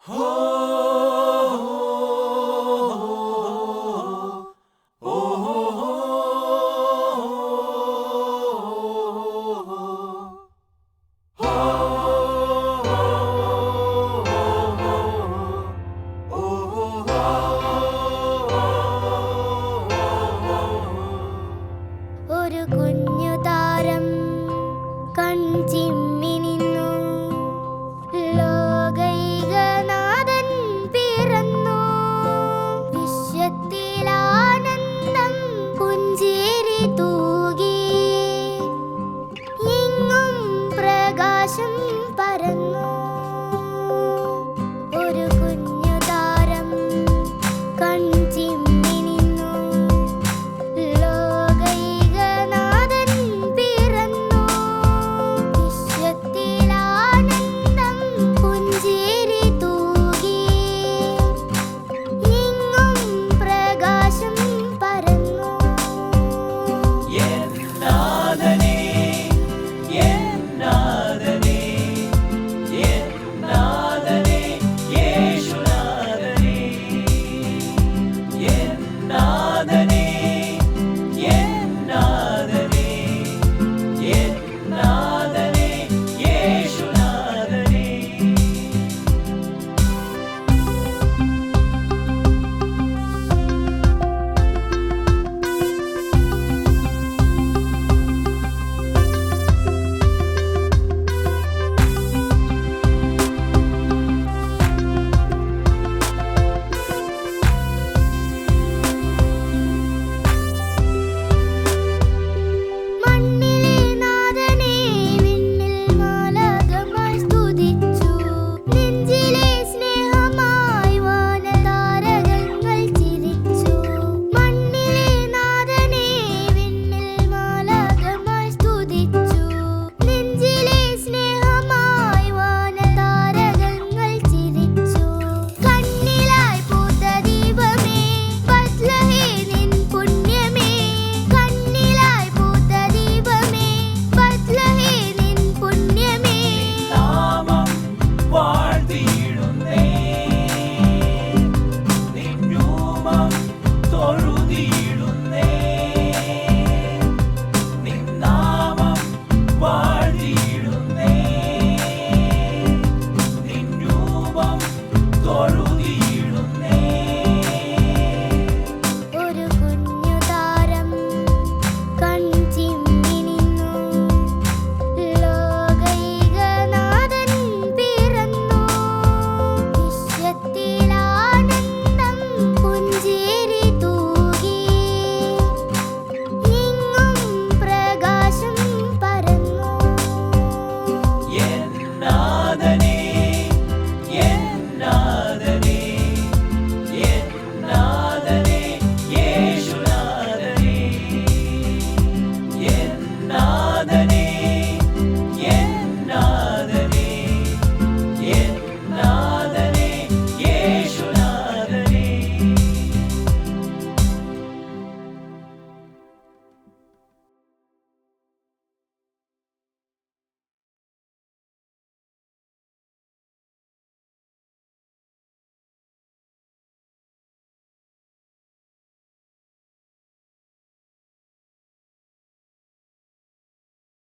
ഒരു കുഞ്ഞു താരം കൺചിമ്മി നിന്നു. ലോകൈകനാഥൻ പിറന്നു. വിശ്വത്തിലാനന്ദം പുഞ്ചിരി തൂകി. എങ്ങും പ്രകാശം പരന്നു. ഒരു കുഞ്ഞു താരം കൺചിമ്മി നിന്നു. ലോകൈകനാഥൻ പിറന്നു. വിശ്വത്തിലാനന്ദം പുഞ്ചിരി തൂകി. എങ്ങും പ്രകാശം പരന്നു. എന്നാഥനേ, എന്നാഥനേ, എന്നാഥനേ, യേശുനാഥനേ. എന്നാഥനേ, എന്നാഥനേ, എന്നാഥനേ, യേശുനാഥനേ. മണ്ണിലെ നാഥനെ വിണ്ണിൽ മാലാഖമാർ സ്തുതിച്ചു. നെഞ്ചിലെ സ്നേഹമായി വാനതാരകങ്ങൾ ചിരിച്ചു. മണ്ണിലെ നാഥനെ വിണ്ണിൽ മാലാഖമാർ സ്തുതിച്ചു. നെഞ്ചിലെ സ്നേഹമായി വാനതാരകങ്ങൾ ചിരിച്ചു. കണ്ണിലായി പൂത്ത ദീപമേ ബത്ലഹേമിൻ പുണ്യമേ. കണ്ണിലായി പൂത്ത ദീപമേ ബത്ലഹേമിൻ പുണ്യമേ. നാമം വാഴ്ത്തിയിടുന്നേ, നിൻ രൂപം തൊഴുതിയിടുന്നേ. നിൻ നാമം വാഴ്ത്തിയിടുന്നേ, നിൻ രൂപം തൊഴുതിയിടുന്നേ.